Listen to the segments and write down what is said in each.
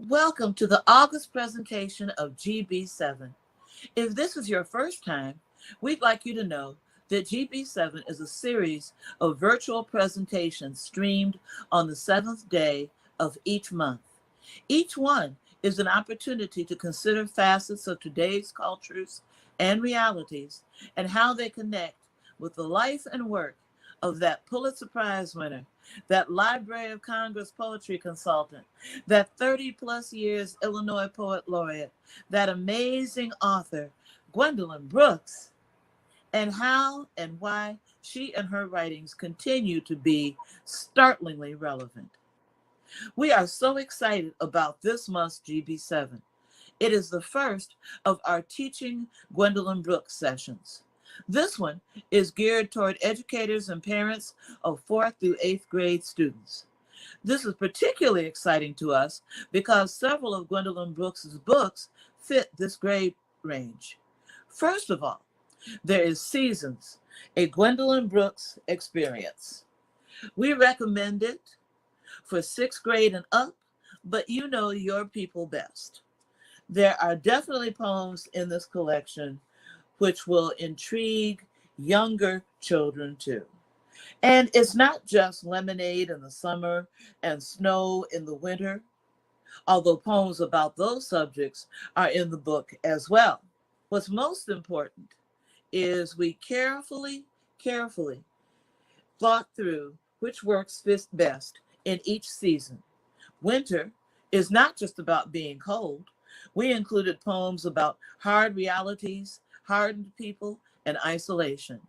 Welcome to the August presentation of GB7. If this is your first time, we'd like you to know that GB7 is a series of virtual presentations streamed on the 7th day of each month. Each one is an opportunity to consider facets of today's cultures and realities and how they connect with the life and work of that Pulitzer Prize winner, that Library of Congress poetry consultant, that 30+ years Illinois poet laureate, that amazing author, Gwendolyn Brooks, and how and why she and her writings continue to be startlingly relevant. We are so excited about this month's GB7. It is the first of our Teaching Gwendolyn Brooks sessions. This one is geared toward educators and parents of 4th through 8th grade students. This is particularly exciting to us because several of Gwendolyn Brooks's books fit this grade range. First of all, there is Seasons, a Gwendolyn Brooks experience. We recommend it for 6th grade and up, but you know your people best. There are definitely poems in this collection which will intrigue younger children too. And it's not just lemonade in the summer and snow in the winter, although poems about those subjects are in the book as well. What's most important is we carefully thought through which works fit best in each season. Winter is not just about being cold. We included poems about hard realities, hardened people, and isolation.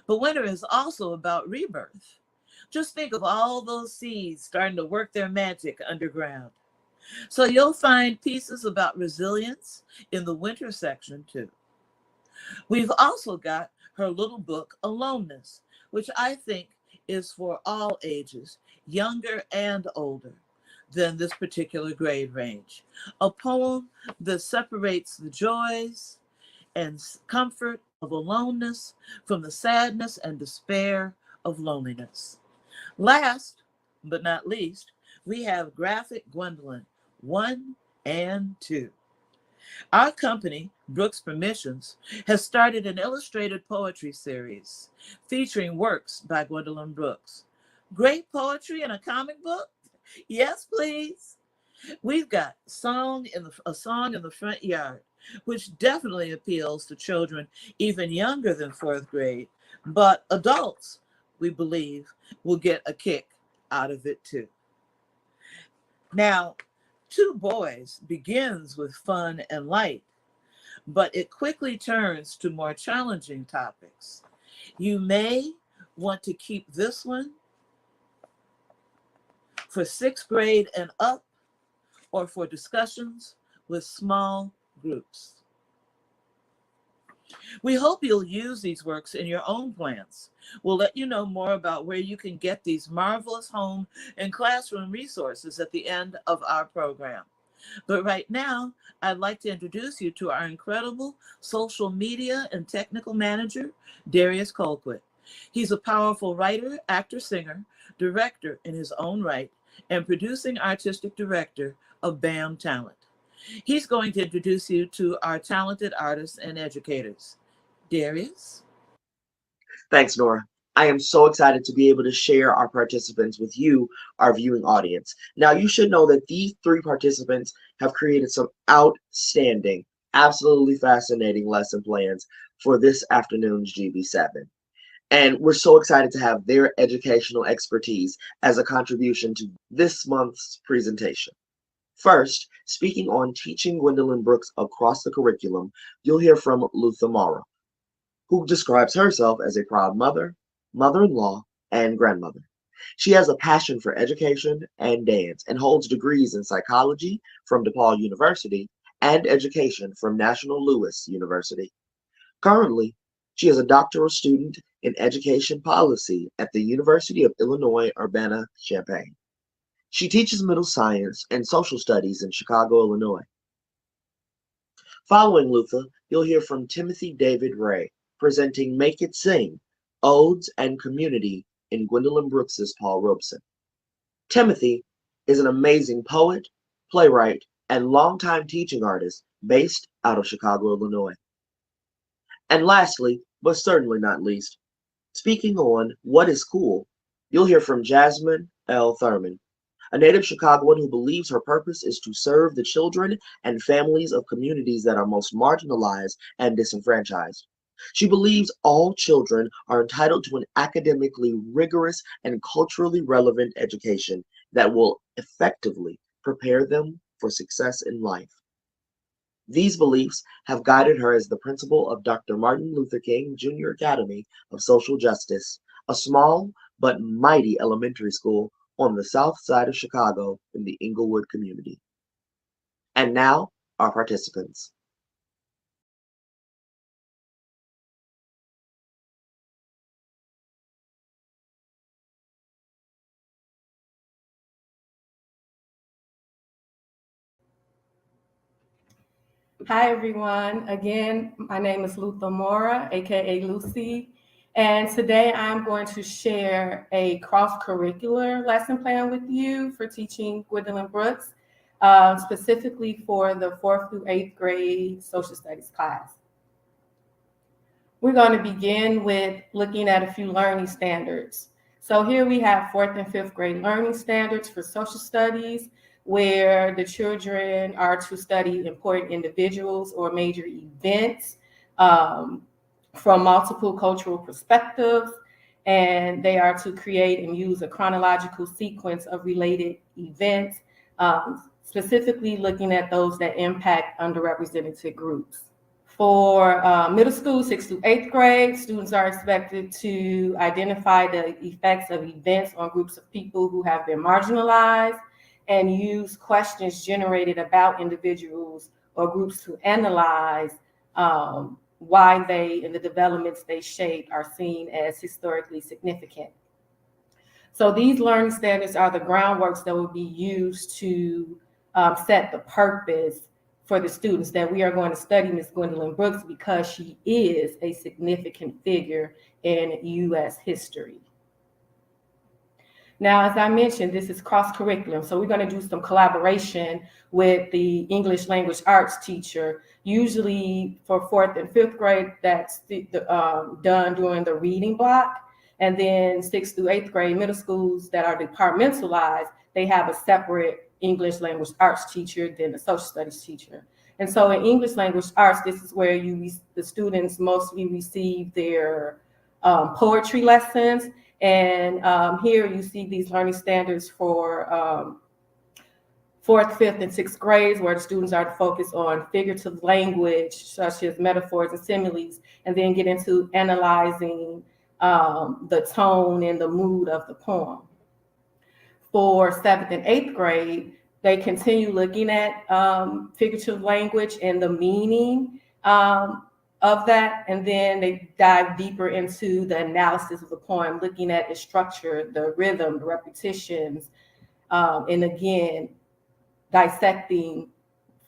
But winter is also about rebirth. Just think of all those seeds starting to work their magic underground. So you'll find pieces about resilience in the winter section too. We've also got her little book, Aloneness, which I think is for all ages, younger and older than this particular grade range. A poem that separates the joys and comfort of aloneness from the sadness and despair of loneliness. Last but not least, we have Graphic Gwendolyn 1 and 2. Our company, Brooks Permissions, has started an illustrated poetry series featuring works by Gwendolyn Brooks. Great poetry in a comic book? Yes, please. We've got a song in the front yard, which definitely appeals to children even younger than 4th grade, but adults, we believe, will get a kick out of it too. Now, Two Boys begins with fun and light, but it quickly turns to more challenging topics. You may want to keep this one for 6th grade and up, or for discussions with small groups. We hope you'll use these works in your own plans. We'll let you know more about where you can get these marvelous home and classroom resources at the end of our program. But right now, I'd like to introduce you to our incredible social media and technical manager, Darius Colquitt. He's a powerful writer, actor, singer, director in his own right, and producing artistic director of BAM Talent. He's going to introduce you to our talented artists and educators. Darius? Thanks, Nora. I am so excited to be able to share our participants with you, our viewing audience. Now, you should know that these 3 participants have created some outstanding, absolutely fascinating lesson plans for this afternoon's GB7. And we're so excited to have their educational expertise as a contribution to this month's presentation. First, speaking on teaching Gwendolyn Brooks across the curriculum, you'll hear from Lutha Maura, who describes herself as a proud mother, mother-in-law, and grandmother. She has a passion for education and dance and holds degrees in psychology from DePaul University and education from National Louis University. Currently, she is a doctoral student in education policy at the University of Illinois Urbana-Champaign. She teaches middle science and social studies in Chicago, Illinois. Following Lutha, you'll hear from Timothy David Rey, presenting Make It Sing, Odes and Community in Gwendolyn Brooks' Paul Robeson. Timothy is an amazing poet, playwright, and longtime teaching artist based out of Chicago, Illinois. And lastly, but certainly not least, speaking on What is Cool, you'll hear from Jasmine Thurmond, a native Chicagoan who believes her purpose is to serve the children and families of communities that are most marginalized and disenfranchised. She believes all children are entitled to an academically rigorous and culturally relevant education that will effectively prepare them for success in life. These beliefs have guided her as the principal of Dr. Martin Luther King Jr. Academy of Social Justice, a small but mighty elementary school on the south side of Chicago in the Inglewood community. And now, our participants. Hi, everyone. Again, my name is Lutha Maura, aka Lucy, and today I'm going to share a cross-curricular lesson plan with you for teaching Gwendolyn Brooks, specifically for the 4th through 8th grade social studies class. We're going to begin with looking at a few learning standards. So here we have 4th and 5th grade learning standards for social studies, where the children are to study important individuals or major events from multiple cultural perspectives, and they are to create and use a chronological sequence of related events, specifically looking at those that impact underrepresented groups. For middle school, 6th through 8th grade, students are expected to identify the effects of events on groups of people who have been marginalized, and use questions generated about individuals or groups to analyze why they and the developments they shaped are seen as historically significant. So these learning standards are the groundworks that will be used to set the purpose for the students that we are going to study Ms. Gwendolyn Brooks, because she is a significant figure in U.S. history. Now, as I mentioned, this is cross-curriculum, so we're going to do some collaboration with the English language arts teacher. Usually for 4th and 5th grade, that's done during the reading block. And then 6th through 8th grade middle schools that are departmentalized, they have a separate English language arts teacher than the social studies teacher. And so in English language arts, this is where the students mostly receive their poetry lessons. And here you see these learning standards for 4th, 5th, and 6th grades, where the students are to focus on figurative language, such as metaphors and similes, and then get into analyzing the tone and the mood of the poem. For 7th and 8th grade, they continue looking at figurative language and the meaning of that, and then they dive deeper into the analysis of the poem, looking at the structure, the rhythm, the repetitions, and again, dissecting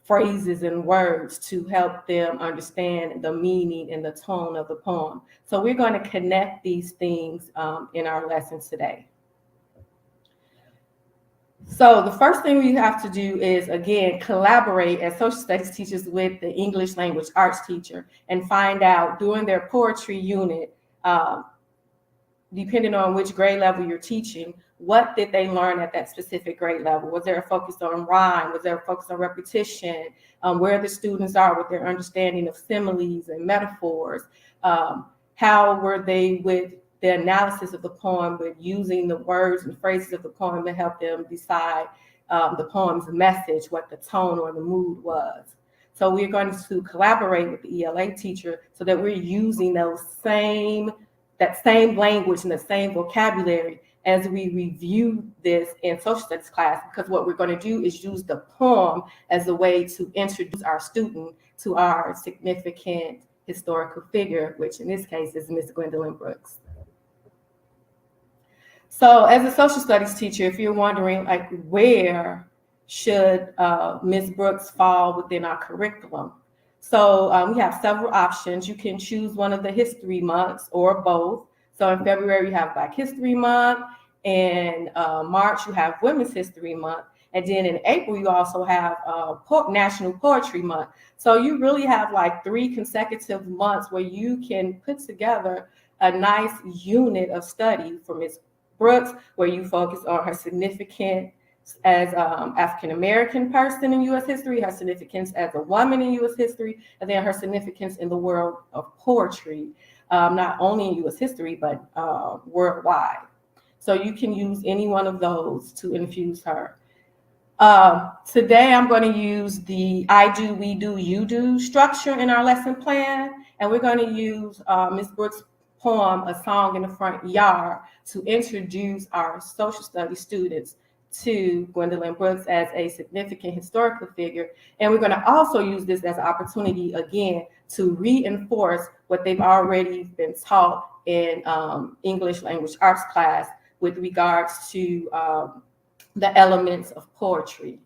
phrases and words to help them understand the meaning and the tone of the poem. So we're going to connect these things in our lesson today. So the first thing we have to do is, again, collaborate as social studies teachers with the English language arts teacher and find out during their poetry unit, depending on which grade level you're teaching, what did they learn at that specific grade level? Was there a focus on rhyme? Was there a focus on repetition? Where the students are with their understanding of similes and metaphors? How were they with the analysis of the poem, with using the words and phrases of the poem to help them decide the poem's message, what the tone or the mood was. So we're going to collaborate with the ELA teacher so that we're using that same language and the same vocabulary as we review this in social studies class, because what we're going to do is use the poem as a way to introduce our student to our significant historical figure, which in this case is Miss Gwendolyn Brooks. So as a social studies teacher, if you're wondering like where should Ms. Brooks fall within our curriculum? So we have several options. You can choose one of the history months or both. So in February, you have Black History Month. In March, you have Women's History Month. And then in April, you also have National Poetry Month. So you really have like 3 consecutive months where you can put together a nice unit of study for Ms. Brooks, where you focus on her significance as African-American person in U.S. history, her significance as a woman in U.S. history, and then her significance in the world of poetry, not only in U.S. history, but worldwide. So you can use any one of those to infuse her. Today, I'm going to use the I do, we do, you do structure in our lesson plan, and we're going to use Ms. Brooks' poem, A Song in the Front Yard, to introduce our social studies students to Gwendolyn Brooks as a significant historical figure. And we're going to also use this as an opportunity, again, to reinforce what they've already been taught in English language arts class with regards to the elements of poetry.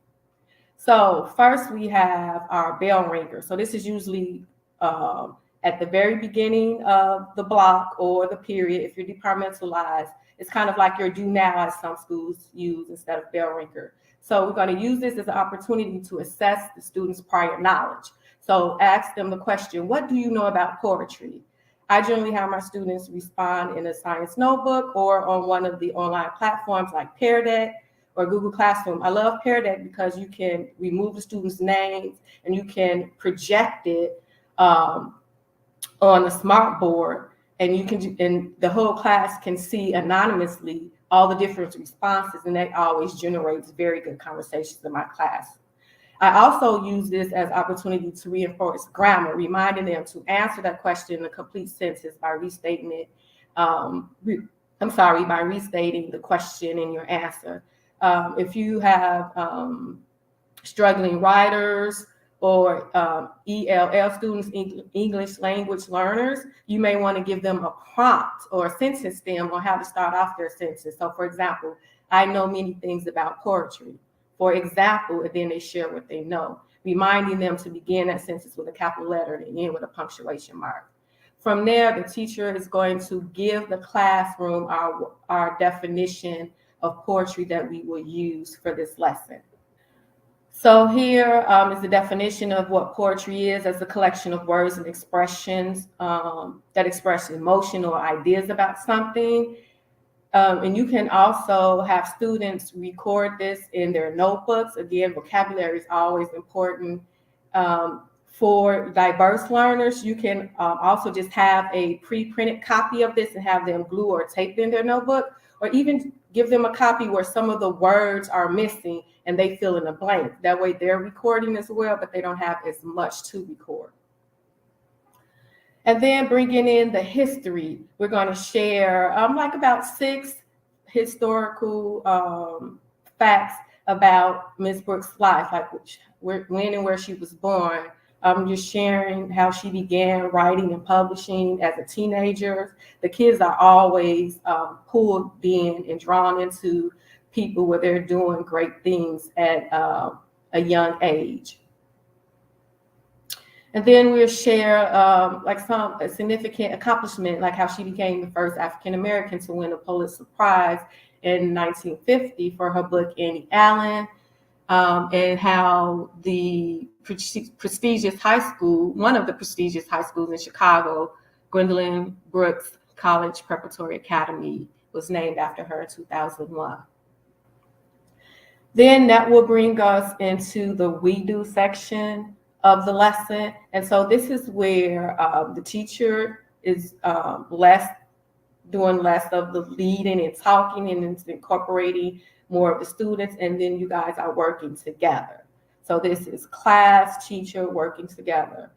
So first we have our bell ringer. So this is usually at the very beginning of the block or the period. If you're departmentalized, it's kind of like your do now, as some schools use, instead of bell ringer. So we're going to use this as an opportunity to assess the students' prior knowledge. So ask them the question, what do you know about poetry? I generally have my students respond in a science notebook or on one of the online platforms like Pear Deck or Google Classroom. I love Pear Deck because you can remove the students' names and you can project it on a smart board, and you can, and the whole class can see anonymously all the different responses, and that always generates very good conversations in my class. I also use this as opportunity to reinforce grammar, reminding them to answer that question in a complete sentence by restating it. By restating the question in your answer. If you have struggling writers or ELL students, English language learners, you may want to give them a prompt or a sentence stem on how to start off their sentence. So for example, I know many things about poetry. For example, and then they share what they know, reminding them to begin that sentence with a capital letter and end with a punctuation mark. From there, the teacher is going to give the classroom our definition of poetry that we will use for this lesson. So here is the definition of what poetry is as a collection of words and expressions that express emotion or ideas about something. And you can also have students record this in their notebooks. Again, vocabulary is always important. For diverse learners, you can also just have a pre-printed copy of this and have them glue or tape in their notebook, or even give them a copy where some of the words are missing and they fill in a blank. That way they're recording as well, but they don't have as much to record. And then bringing in the history, we're going to share like about 6 historical facts about Ms. Brooks' life, like when and where she was born. Just sharing how she began writing and publishing as a teenager. The kids are always pulled in and drawn into people where they're doing great things at a young age. And then we'll share a significant accomplishment, like how she became the first African-American to win a Pulitzer Prize in 1950 for her book Annie Allen, and how the prestigious high school, one of the prestigious high schools in Chicago, Gwendolyn Brooks College Preparatory Academy, was named after her in 2001. Then that will bring us into the we do section of the lesson. And so this is where the teacher is doing less of the leading and talking, and it's incorporating more of the students, and then you guys are working together. So this is class, teacher working together.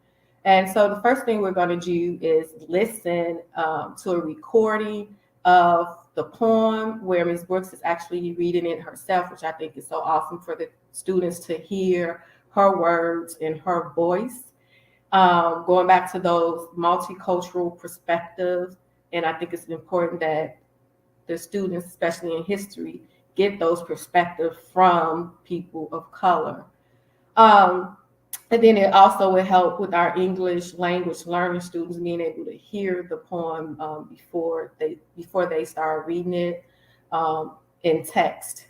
And so the first thing we're going to do is listen to a recording of the poem where Ms. Brooks is actually reading it herself, which I think is so awesome for the students to hear her words in her voice. Going back to those multicultural perspectives, and I think it's important that the students, especially in history, get those perspectives from people of color. And then it also will help with our English language learning students being able to hear the poem before they start reading it in text.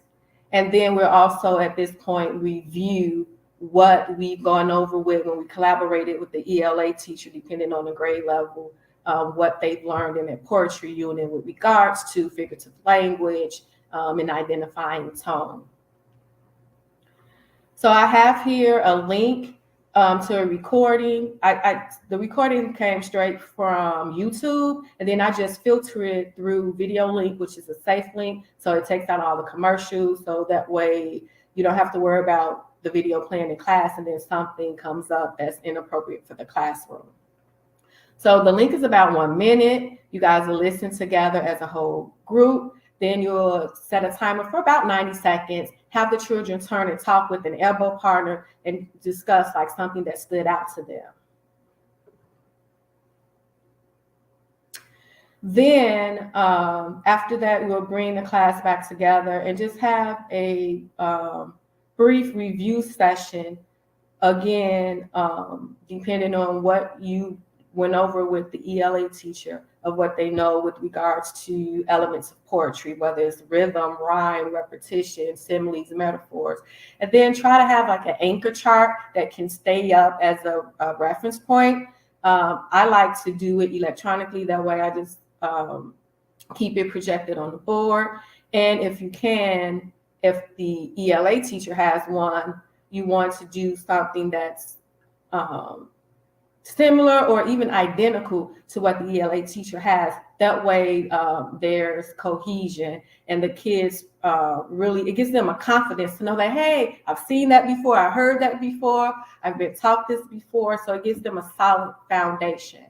And then we'll also at this point review what we've gone over with when we collaborated with the ELA teacher, depending on the grade level, what they've learned in their poetry unit with regards to figurative language and identifying tone. So I have here a link to a recording. The recording came straight from YouTube, and then I just filter it through Video Link, which is a safe link. So it takes out all the commercials, so that way you don't have to worry about the video playing in class and then something comes up that's inappropriate for the classroom. So the link is about 1 minute. You guys will listen together as a whole group. Then you'll set a timer for about 90 seconds, have the children turn and talk with an elbow partner and discuss like something that stood out to them. Then after that, we'll bring the class back together and just have a brief review session, again, depending on what you went over with the ELA teacher of what they know with regards to elements of poetry, whether it's rhythm, rhyme, repetition, similes, metaphors, and then try to have like an anchor chart that can stay up as a reference point. I like to do it electronically. That way I just keep it projected on the board. And if you can, if the ELA teacher has one, you want to do something that's similar or even identical to what the ELA teacher has. That way there's cohesion and the kids really, it gives them a confidence to know that, hey, I've seen that before, I heard that before, I've been taught this before. So it gives them a solid foundation.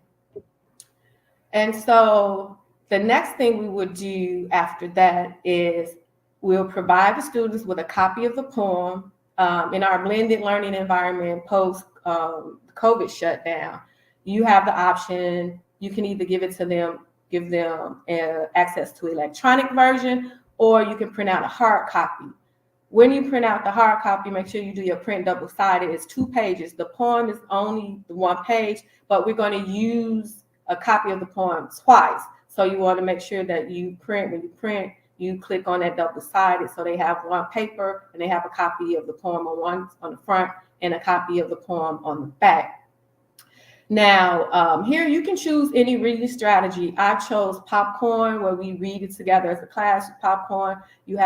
And so the next thing we would do after that is we'll provide the students with a copy of the poem in our blended learning environment post COVID shutdown. You have the option, you can either give it to them, give them access to electronic version, or you can print out a hard copy. When you print out the hard copy, make sure you do your print double-sided. It's 2 pages. The poem is only the 1 page, but we're going to use a copy of the poem twice. So you want to make sure that you print, when you print, you click on that double-sided so they have 1 paper and they have a copy of the poem on the front and a copy of the poem on the back. Now, here you can choose any reading strategy. I chose popcorn, where we read it together as a class. Popcorn, you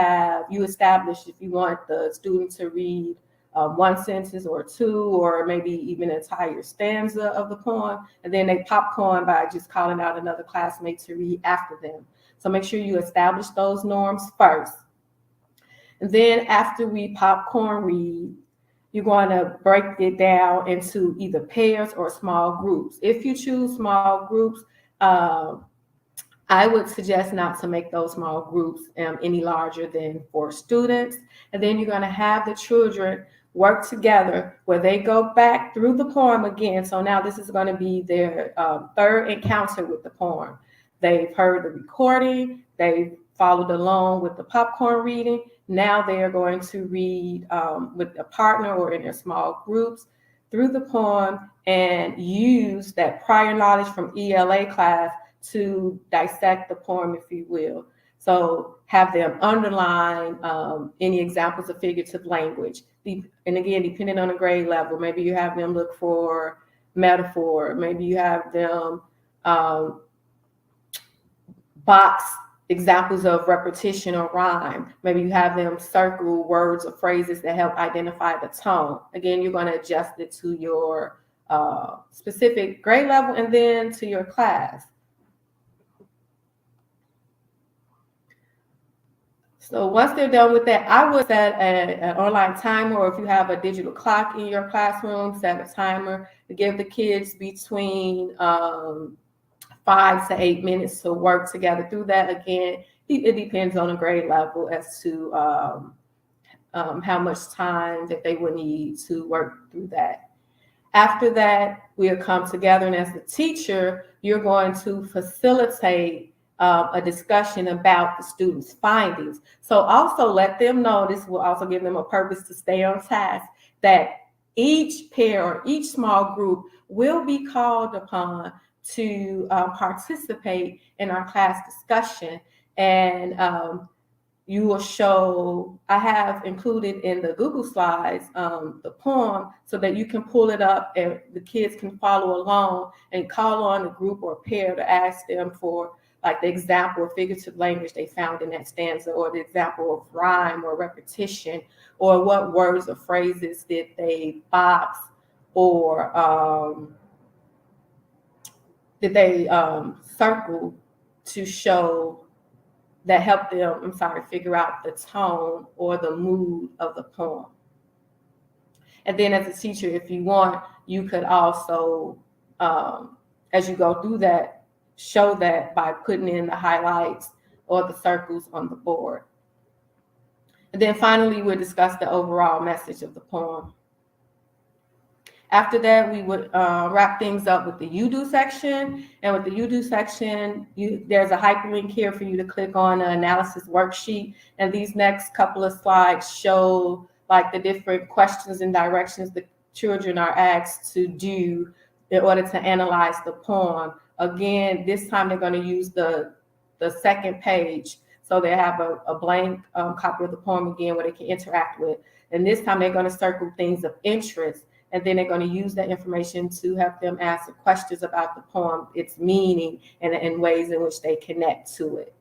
establish if you want the student to read 1 sentence or 2, or maybe even an entire stanza of the poem, and then they popcorn by just calling out another classmate to read after them. So make sure you establish those norms first. And then after we popcorn read, you're going to break it down into either pairs or small groups. If you choose small groups, I would suggest not to make those small groups any larger than 4 students. And then you're going to have the children work together where they go back through the poem again. So now this is going to be their 3rd encounter with the poem. They've heard the recording, they've followed along with the popcorn reading. Now they are going to read with a partner or in their small groups through the poem and use that prior knowledge from ELA class to dissect the poem, if you will. So have them underline any examples of figurative language. And again, depending on the grade level, maybe you have them look for metaphor, maybe you have them box examples of repetition or rhyme. Maybe you have them circle words or phrases that help identify the tone. Again, you're going to adjust it to your specific grade level and then to your class. So once they're done with that, I would set an online timer, or if you have a digital clock in your classroom, set a timer to give the kids between 5 to 8 minutes to work together through that. Again, it depends on the grade level as to how much time that they would need to work through that. After that, we'll come together, and as the teacher, you're going to facilitate a discussion about the students' findings. So also let them know, this will also give them a purpose to stay on task, that each pair or each small group will be called upon to participate in our class discussion. And you will show, I have included in the Google Slides the poem so that you can pull it up and the kids can follow along and call on a group or pair to ask them for like the example of figurative language they found in that stanza, or the example of rhyme or repetition, or what words or phrases did they box, or did they circle to show that help them, figure out the tone or the mood of the poem. And then as a teacher, if you want, you could also, as you go through that, show that by putting in the highlights or the circles on the board. And then finally, we'll discuss the overall message of the poem. After that, we would wrap things up with the You Do section. And with the You Do section, there's a hyperlink here for you to click on an analysis worksheet. And these next couple of slides show like the different questions and directions the children are asked to do in order to analyze the poem. Again, this time they're going to use the second page. So they have a blank copy of the poem again where they can interact with. And this time they're going to circle things of interest. And then they're going to use that information to help them answer questions about the poem, its meaning, and ways in which they connect to it.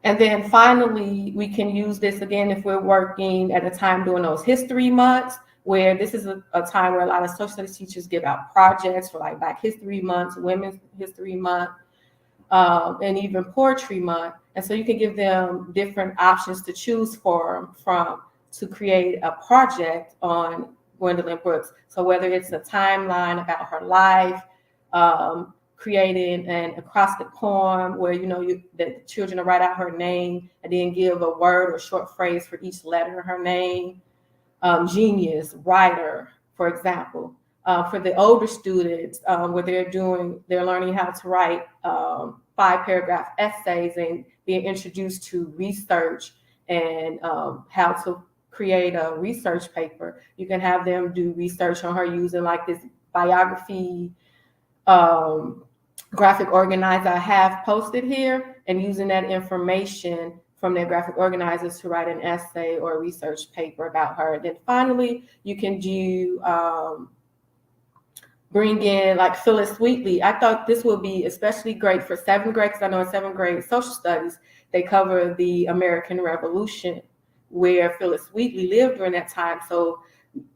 And then finally, we can use this again if we're working at a time during those history months, where this is a time where a lot of social studies teachers give out projects for like Black History Month, Women's History Month, and even Poetry Month. And so you can give them different options to choose from to create a project on Gwendolyn Brooks. So whether it's a timeline about her life, creating an acrostic poem where the children will write out her name and then give a word or short phrase for each letter of her name. Genius, writer, for example. For the older students, where they're learning how to write 5-paragraph essays and being introduced to research and how to create a research paper. You can have them do research on her using like this biography graphic organizer I have posted here, and using that information from their graphic organizers to write an essay or a research paper about her. Then finally, you can do bring in like Phyllis Wheatley. I thought this would be especially great for 7th grade, because I know in 7th grade social studies, they cover the American Revolution, where Phyllis Wheatley lived during that time. So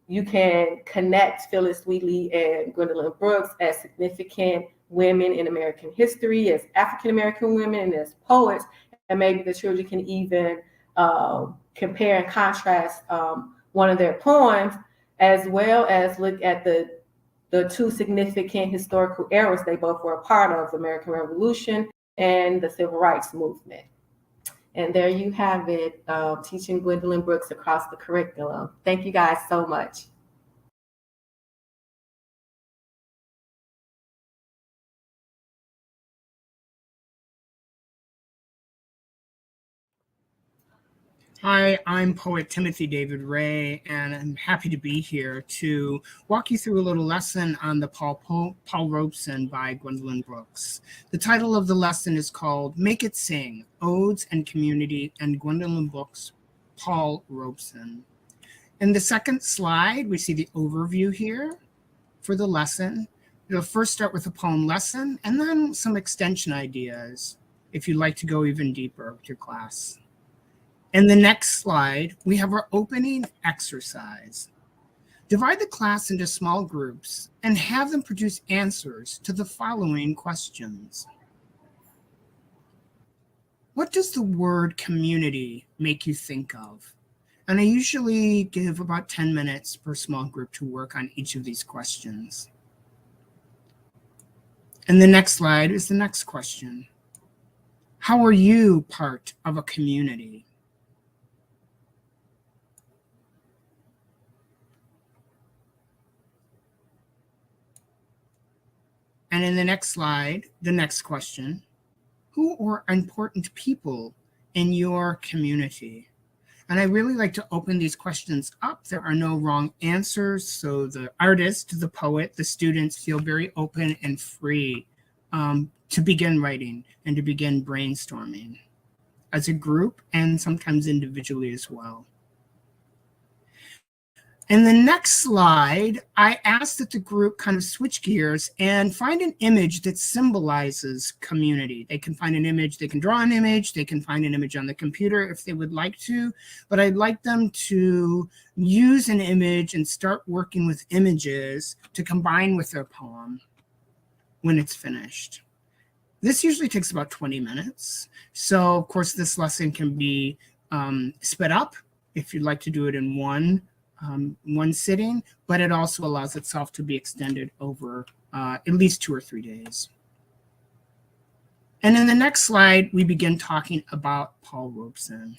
you can connect Phyllis Wheatley and Gwendolyn Brooks as significant women in American history, as African-American women, and as poets. And maybe the children can even compare and contrast one of their poems, as well as look at the two significant historical eras they both were a part of, the American Revolution and the Civil Rights Movement. And there you have it, teaching Gwendolyn Brooks across the curriculum. Thank you guys so much. Hi, I'm poet Timothy David Rey, and I'm happy to be here to walk you through a little lesson on the Paul Robeson by Gwendolyn Brooks. The title of the lesson is called Make It Sing, Odes and Community, and Gwendolyn Brooks, Paul Robeson. In the second slide, we see the overview here for the lesson. It'll first start with a poem lesson, and then some extension ideas if you'd like to go even deeper with your class. In the next slide, we have our opening exercise. Divide the class into small groups and have them produce answers to the following questions. What does the word community make you think of? And I usually give about 10 minutes per small group to work on each of these questions. And the next slide is the next question. How are you part of a community? And in the next slide, the next question, who are important people in your community? And I really like to open these questions up. There are no wrong answers. So the artist, the poet, the students feel very open and free to begin writing and to begin brainstorming as a group and sometimes individually as well. In the next slide, I asked that the group kind of switch gears and find an image that symbolizes community. They can find an image, they can draw an image, they can find an image on the computer if they would like to, but I'd like them to use an image and start working with images to combine with their poem when it's finished. This usually takes about 20 minutes. So of course, this lesson can be sped up if you'd like to do it in one sitting, but it also allows itself to be extended over at least 2 or 3 days. And in the next slide, we begin talking about Paul Robeson.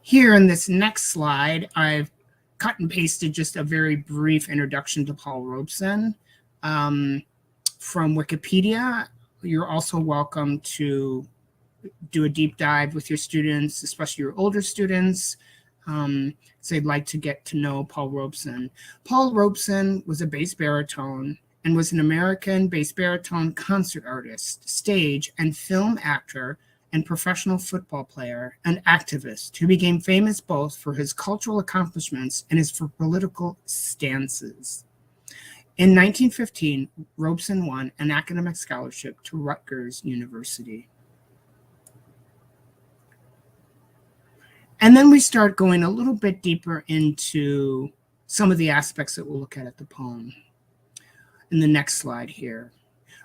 Here in this next slide, I've cut and pasted just a very brief introduction to Paul Robeson from Wikipedia. You're also welcome to do a deep dive with your students, especially your older students. So they'd like to get to know Paul Robeson. Paul Robeson was a bass baritone and was an American bass baritone concert artist, stage and film actor, and professional football player and activist who became famous both for his cultural accomplishments and his political stances. In 1915, Robeson won an academic scholarship to Rutgers University. And then we start going a little bit deeper into some of the aspects that we'll look at the poem. In the next slide here.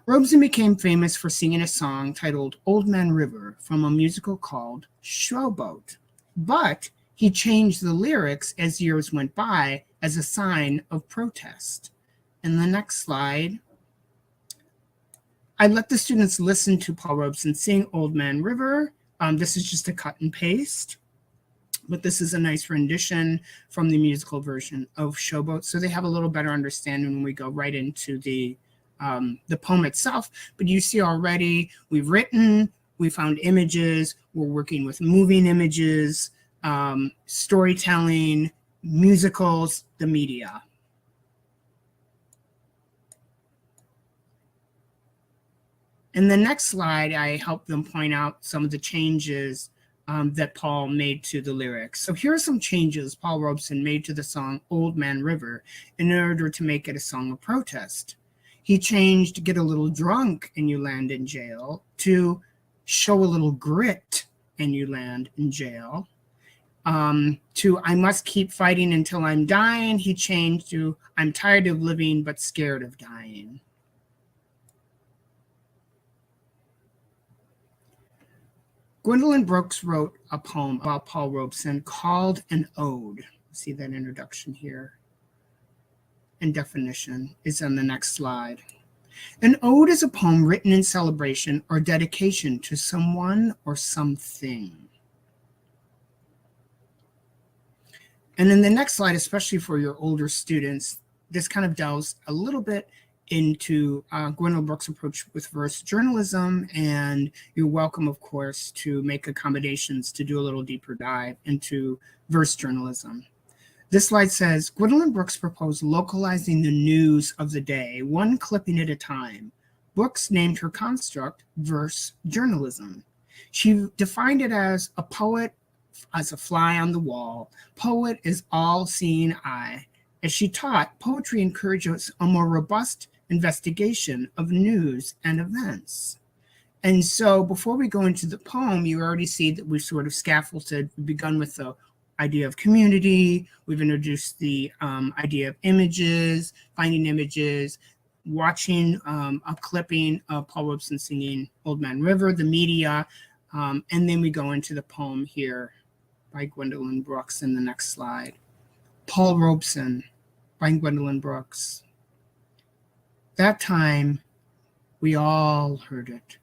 Robeson became famous for singing a song titled Old Man River from a musical called Showboat. But he changed the lyrics as years went by as a sign of protest. In the next slide, I let the students listen to Paul Robeson sing Old Man River. This is just a cut and paste. But this is a nice rendition from the musical version of Showboat. So they have a little better understanding when we go right into the poem itself. But you see already, we've written, we found images, we're working with moving images, storytelling, musicals, the media. In the next slide, I help them point out some of the changes that Paul made to the lyrics. So here are some changes Paul Robeson made to the song Old Man River in order to make it a song of protest. He changed Get a Little Drunk and You Land in Jail to Show a Little Grit and You Land in Jail. To I Must Keep Fighting Until I'm Dying, he changed to I'm Tired of Living but Scared of Dying. Gwendolyn Brooks wrote a poem about Paul Robeson called An Ode. See that introduction here. And definition is on the next slide. An ode is a poem written in celebration or dedication to someone or something. And in the next slide, especially for your older students, this kind of delves a little bit into Gwendolyn Brooks' approach with verse journalism, and you're welcome, of course, to make accommodations to do a little deeper dive into verse journalism. This slide says, Gwendolyn Brooks proposed localizing the news of the day, one clipping at a time. Brooks named her construct verse journalism. She defined it as a poet as a fly on the wall. Poet is all-seeing eye. As she taught, poetry encourages a more robust investigation of news and events. And so before we go into the poem, you already see that we've sort of scaffolded, begun with the idea of community, we've introduced the idea of images, finding images, watching a clipping of Paul Robeson singing Old Man River, the media, and then we go into the poem here by Gwendolyn Brooks in the next slide. Paul Robeson by Gwendolyn Brooks. That time, we all heard it,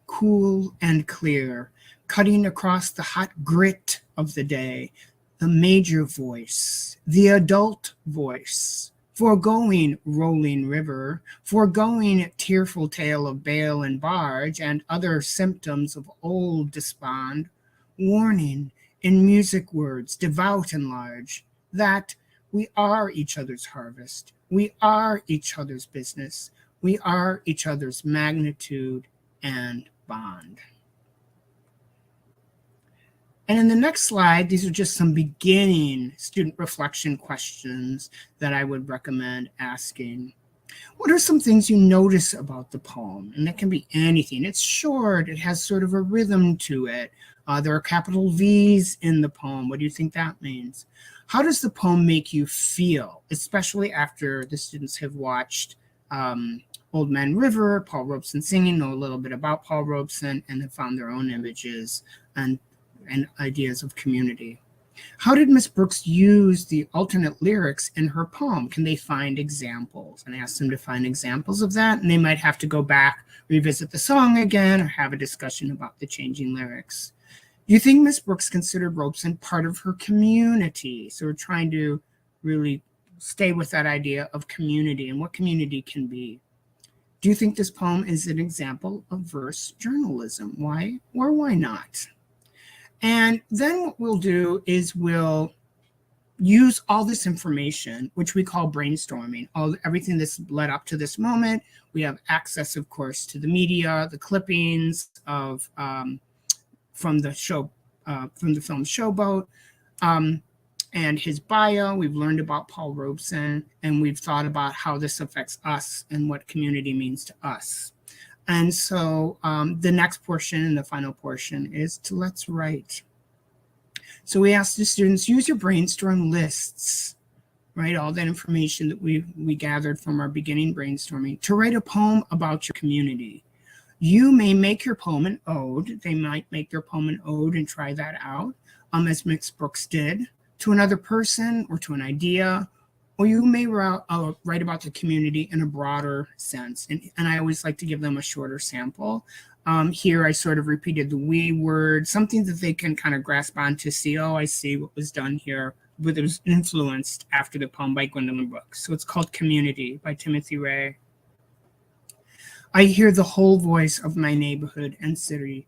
cool and clear, cutting across the hot grit of the day, the major voice, the adult voice, foregoing rolling river, foregoing tearful tale of bale and barge and other symptoms of old despond, warning in music words devout and large that we are each other's harvest, we are each other's business, we are each other's magnitude and bond. And in the next slide, these are just some beginning student reflection questions that I would recommend asking. What are some things you notice about the poem? And that can be anything. It's short, it has sort of a rhythm to it. There are capital V's in the poem. What do you think that means? How does the poem make you feel, especially after the students have watched Old Man River, Paul Robeson singing, know a little bit about Paul Robeson, and have found their own images and ideas of community. How did Miss Brooks use the alternate lyrics in her poem? Can they find examples? And I asked them to find examples of that, and they might have to go back, revisit the song again, or have a discussion about the changing lyrics. Do you think Miss Brooks considered Robeson part of her community? So we're trying to really stay with that idea of community and what community can be. Do you think this poem is an example of verse journalism? Why or why not? And then what we'll do is we'll use all this information, which we call brainstorming, everything that's led up to this moment. We have access, of course, to the media, the clippings of from the show, from the film Showboat, and his bio. We've learned about Paul Robeson, and we've thought about how this affects us and what community means to us. And so the next portion and the final portion is to let's write. So we asked the students, use your brainstorm lists, right? All that information that we gathered from our beginning brainstorming to write a poem about your community. You may make your poem an ode. They might make their poem an ode and try that out, as Miss Brooks did, to another person or to an idea. Or you may write about the community in a broader sense. And I always like to give them a shorter sample. Here I sort of repeated the we word, something that they can kind of grasp on to see, oh, I see what was done here, but it was influenced after the poem by Gwendolyn Brooks. So it's called Community by David Rey. I hear the whole voice of my neighborhood and city.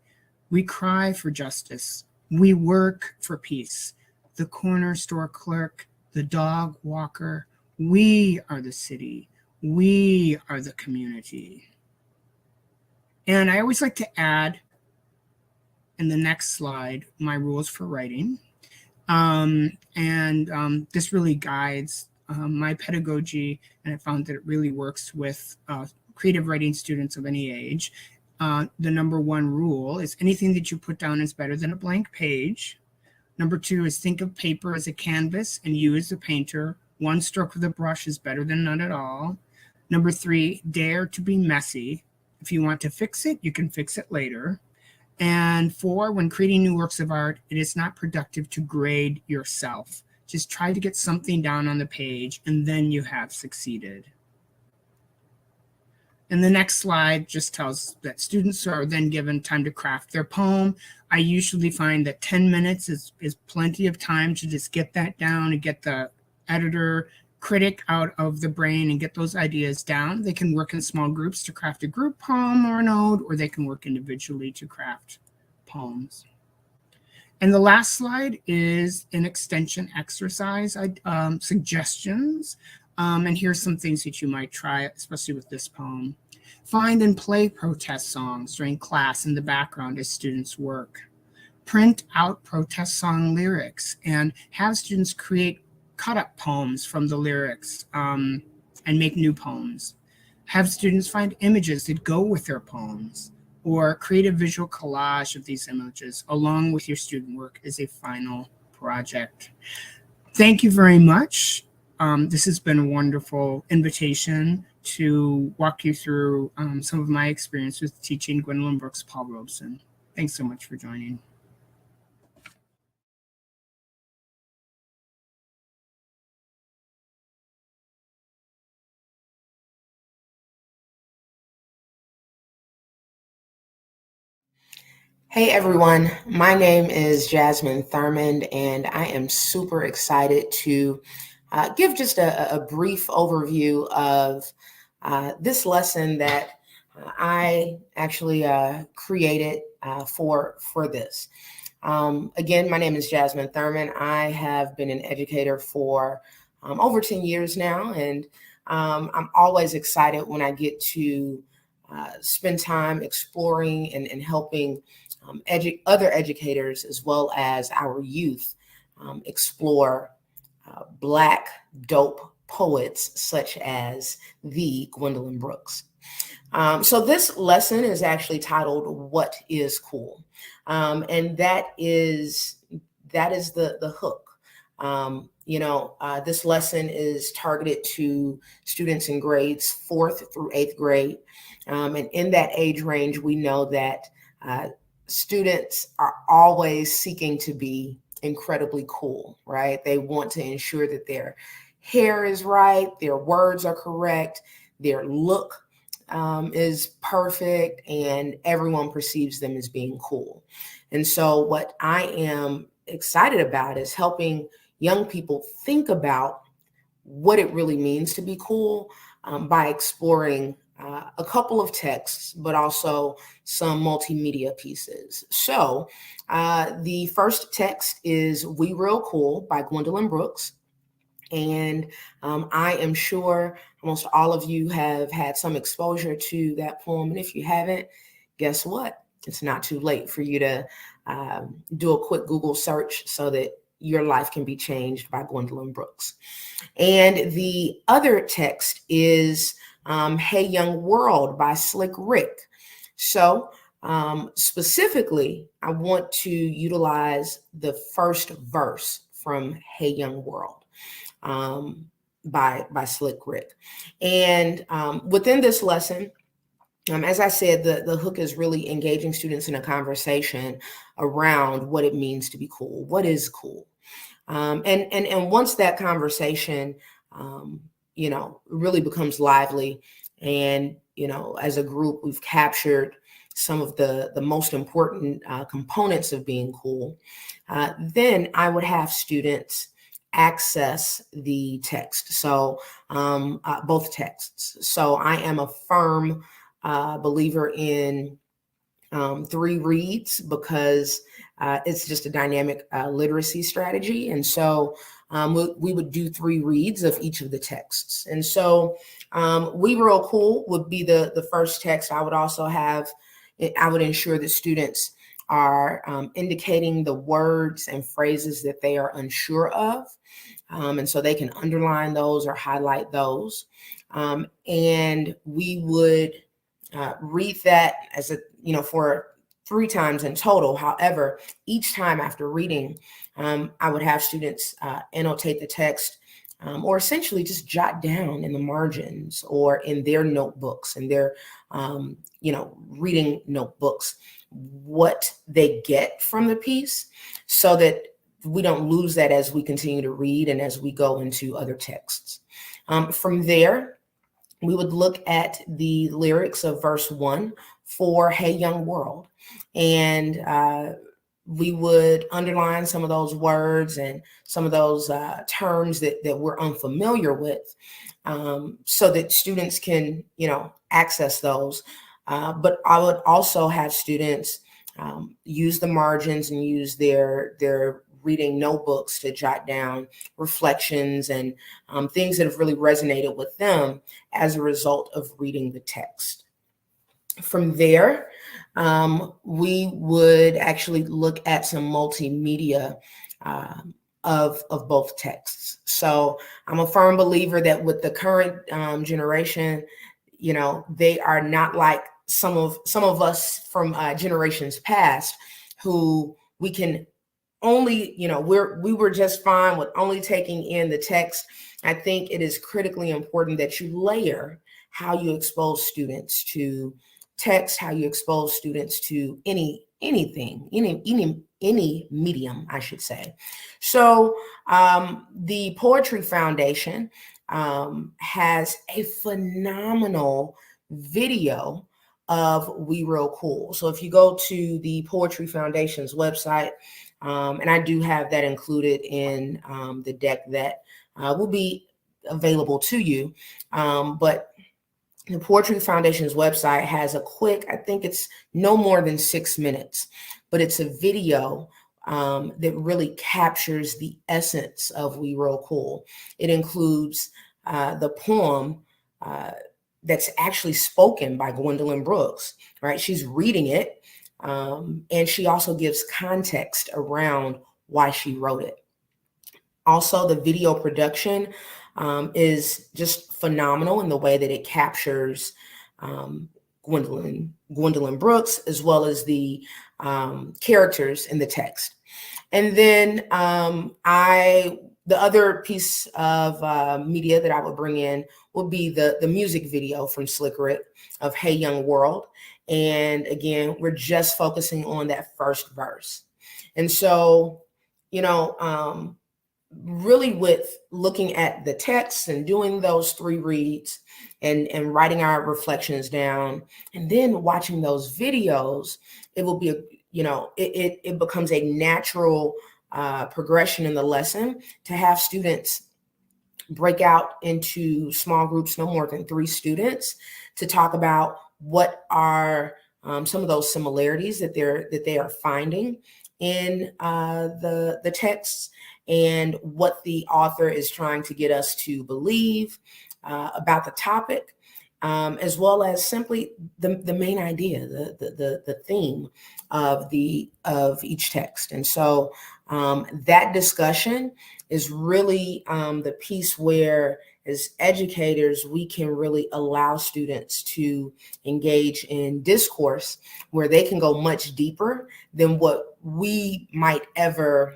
We cry for justice. We work for peace. The corner store clerk, the dog walker, we are the city. We are the community. And I always like to add in the next slide my rules for writing. This really guides my pedagogy, and I found that it really works with creative writing students of any age. The number one rule is anything that you put down is better than a blank page. Number two is think of paper as a canvas and you as a painter. One stroke with a brush is better than none at all. Number three, dare to be messy. If you want to fix it, you can fix it later. And four, when creating new works of art, it is not productive to grade yourself. Just try to get something down on the page and then you have succeeded. And the next slide just tells that students are then given time to craft their poem. I usually find that 10 minutes is plenty of time to just get that down and get the editor, critic out of the brain and get those ideas down. They can work in small groups to craft a group poem or an ode, or they can work individually to craft poems. And the last slide is an extension exercise suggestions. And here's some things that you might try, especially with this poem. Find and play protest songs during class in the background as students work. Print out protest song lyrics and have students create cut-up poems from the lyrics and make new poems. Have students find images that go with their poems or create a visual collage of these images along with your student work as a final project. Thank you very much. This has been a wonderful invitation to walk you through some of my experience with teaching Gwendolyn Brooks, Paul Robeson. Thanks so much for joining. Hey everyone, my name is Jasmine Thurmond, and I am super excited to give just a brief overview of this lesson that I actually created for this. Again, my name is Jasmine Thurmond. I have been an educator for over 10 years now, and I'm always excited when I get to spend time exploring and helping other educators as well as our youth explore Black dope poets such as the Gwendolyn Brooks. So this lesson is actually titled "What is Cool?" And that is the hook. This lesson is targeted to students in grades 4th through 8th grade. And in that age range, we know that students are always seeking to be incredibly cool, right? They want to ensure that their hair is right, their words are correct, their look is perfect, and everyone perceives them as being cool. And so what I am excited about is helping young people think about what it really means to be cool by exploring a couple of texts, but also some multimedia pieces. So the first text is "We Real Cool" by Gwendolyn Brooks. And I am sure almost all of you have had some exposure to that poem. And if you haven't, guess what? It's not too late for you to do a quick Google search so that your life can be changed by Gwendolyn Brooks. And the other text is "Hey Young World" by Slick Rick. So specifically, I want to utilize the first verse from "Hey Young World" by Slick Rick. And within this lesson, as I said, the hook is really engaging students in a conversation around what it means to be cool. What is cool? And once that conversation, really becomes lively, and as a group, we've captured some of the most important components of being cool. Then I would have students access the text. So both texts. So I am a firm believer in 3 reads because it's just a dynamic literacy strategy. And so we would do 3 reads of each of the texts. And so "We Real Cool" would be the first text. I would ensure that students are indicating the words and phrases that they are unsure of. And so they can underline those or highlight those. And we would read that for 3 times in total. However, each time after reading, I would have students annotate the text or essentially just jot down in the margins or in their notebooks and their, reading notebooks what they get from the piece so that we don't lose that as we continue to read and as we go into other texts. From there, we would look at the lyrics of verse 1 for "Hey Young World." And we would underline some of those words and some of those terms that we're unfamiliar with so that students can, access those. But I would also have students use the margins and use their reading notebooks to jot down reflections and things that have really resonated with them as a result of reading the text. From there, we would actually look at some multimedia of both texts. So I'm a firm believer that with the current generation, they are not like some of us from generations past who we can only, we were just fine with only taking in the text. I think it is critically important that you layer how you expose students to text, how you expose students to anything, any medium, I should say. So the Poetry Foundation has a phenomenal video of We Real Cool. So if you go to the Poetry Foundation's website, and I do have that included in the deck that will be available to you, but the Poetry Foundation's website has a quick, I think it's no more than 6 minutes, but it's a video that really captures the essence of We Real Cool. It includes the poem that's actually spoken by Gwendolyn Brooks, right? She's reading it, and she also gives context around why she wrote it. Also, the video production is just phenomenal in the way that it captures Gwendolyn Brooks, as well as the characters in the text. And then the other piece of media that I would bring in would be the music video from Slick Rick of Hey Young World. And again, we're just focusing on that first verse. And so, you know, really with looking at the text and doing those 3 reads and writing our reflections down and then watching those videos, it will be, it becomes a natural progression in the lesson to have students break out into small groups, no more than 3 students, to talk about what are some of those similarities that they are finding in the texts, and what the author is trying to get us to believe about the topic, as well as simply the main idea, the theme of each text. And so that discussion is really the piece where, as educators, we can really allow students to engage in discourse where they can go much deeper than what we might ever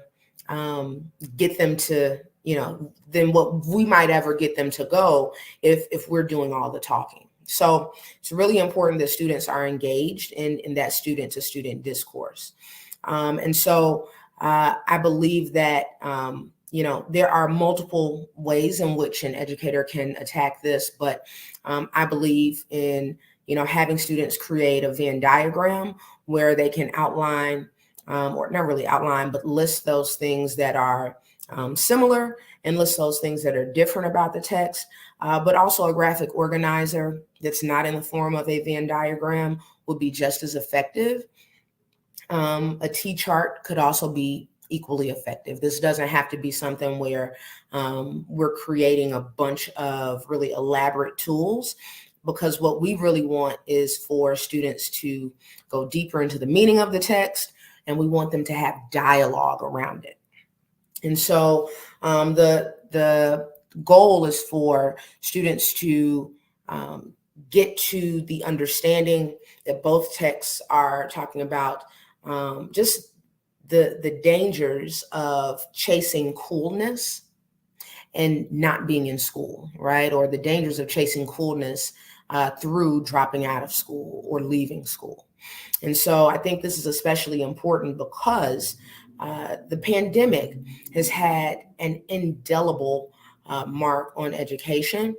get them to, than what we might ever get them to go if we're doing all the talking. So it's really important that students are engaged in that student-to-student discourse. And so I believe that, there are multiple ways in which an educator can attack this, but I believe in, having students create a Venn diagram where they can outline, or not really outline, but list those things that are similar and list those things that are different about the text, but also a graphic organizer that's not in the form of a Venn diagram would be just as effective. A T-chart could also be equally effective. This doesn't have to be something where we're creating a bunch of really elaborate tools, because what we really want is for students to go deeper into the meaning of the text, and we want them to have dialogue around it. And so the goal is for students to get to the understanding that both texts are talking about just the dangers of chasing coolness and not being in school, right? Or the dangers of chasing coolness through dropping out of school or leaving school. And so I think this is especially important because the pandemic has had an indelible mark on education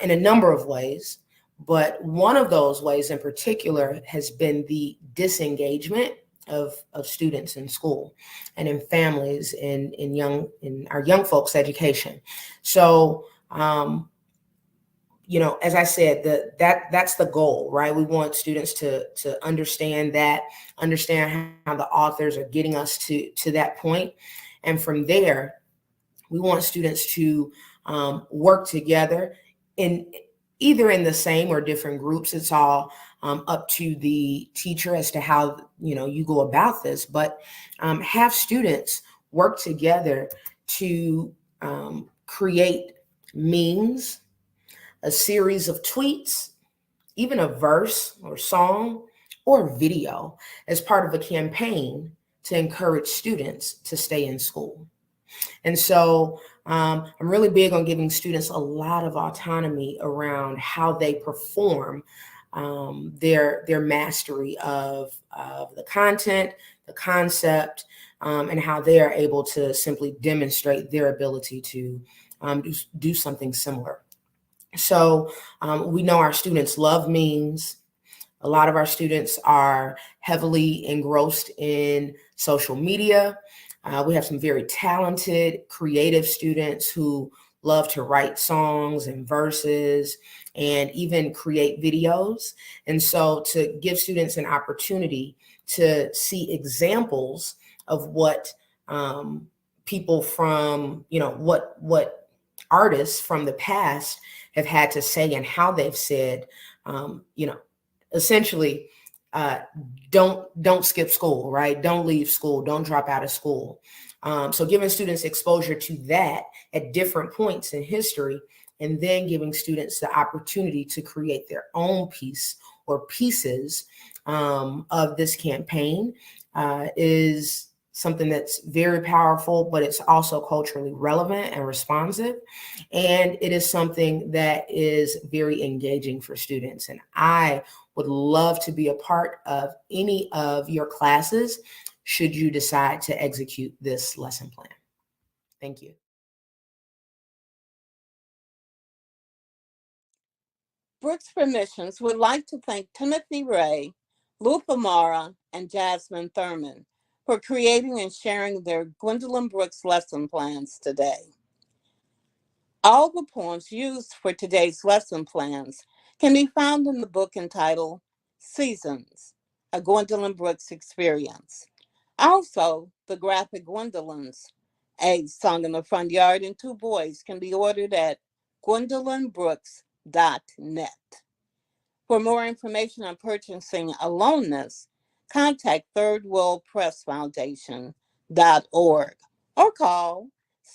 in a number of ways. But one of those ways in particular has been the disengagement of students in school and in families and in our young folks' education. So, as I said, that's the goal, right? We want students to understand how the authors are getting us to that point. And from there, we want students to work together either in the same or different groups. It's all up to the teacher as to how you go about this, but have students work together to create memes, a series of tweets, even a verse or song or video as part of a campaign to encourage students to stay in school. And so I'm really big on giving students a lot of autonomy around how they perform their mastery of the content, the concept, and how they are able to simply demonstrate their ability to do something similar. So we know our students love memes. A lot of our students are heavily engrossed in social media. We have some very talented, creative students who love to write songs and verses and even create videos. And so to give students an opportunity to see examples of what people from, what artists from the past have had to say and how they've said, essentially, don't skip school, right? Don't leave school, don't drop out of school. So giving students exposure to that at different points in history, and then giving students the opportunity to create their own piece or pieces of this campaign is something that's very powerful, but it's also culturally relevant and responsive. And it is something that is very engaging for students. And I would love to be a part of any of your classes should you decide to execute this lesson plan. Thank you. Brooks Permissions would like to thank David Rey, Lutha Maura, and Jasmine Thurmond for creating and sharing their Gwendolyn Brooks lesson plans today. All the poems used for today's lesson plans can be found in the book entitled Seasons, A Gwendolyn Brooks Experience. Also, the graphic Gwendolyn's, A Song in the Front Yard and Two Boys can be ordered at gwendolynbrooks.net. For more information on purchasing Aloneness, contact thirdworldpressfoundation.org or call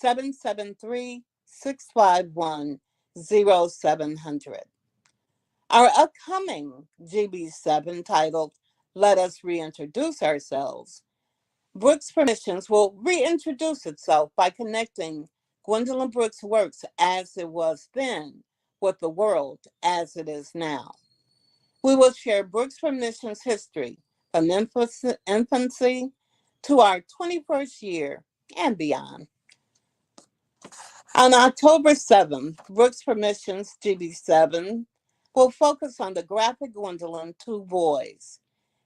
773-651-0700. Our upcoming GB7 titled Let Us Reintroduce Ourselves, Brooks Permissions will reintroduce itself by connecting Gwendolyn Brooks' works as it was then with the world as it is now. We will share Brooks Permissions history from infancy to our 21st year and beyond. On October 7th, Brooks Permissions GB7 will focus on the graphic Gwendolyn Two Boys.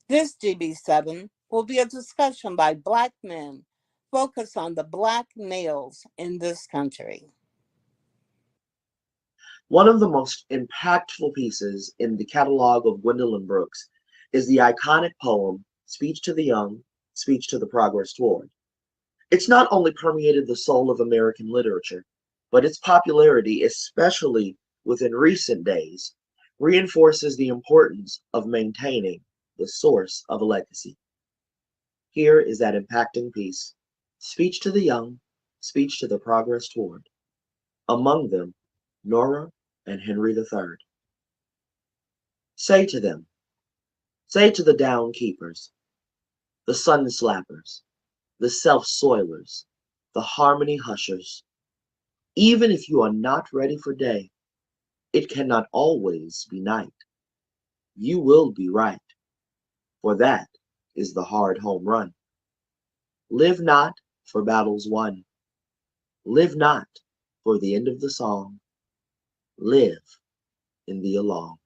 This GB7 will be a discussion by Black men focused on the Black males in this country. One of the most impactful pieces in the catalog of Gwendolyn Brooks is the iconic poem, Speech to the Young, Speech to the Progress Toward. It's not only permeated the soul of American literature, but its popularity, especially within recent days, reinforces the importance of maintaining the source of a legacy. Here is that impacting piece, Speech to the Young, Speech to the Progress Toward. Among them, Nora and Henry III. Say to them, say to the down keepers, the sun slappers, the self-soilers, the harmony hushers, even if you are not ready for day, it cannot always be night. You will be right, for that is the hard home run. Live not for battles won. Live not for the end of the song. Live in the along.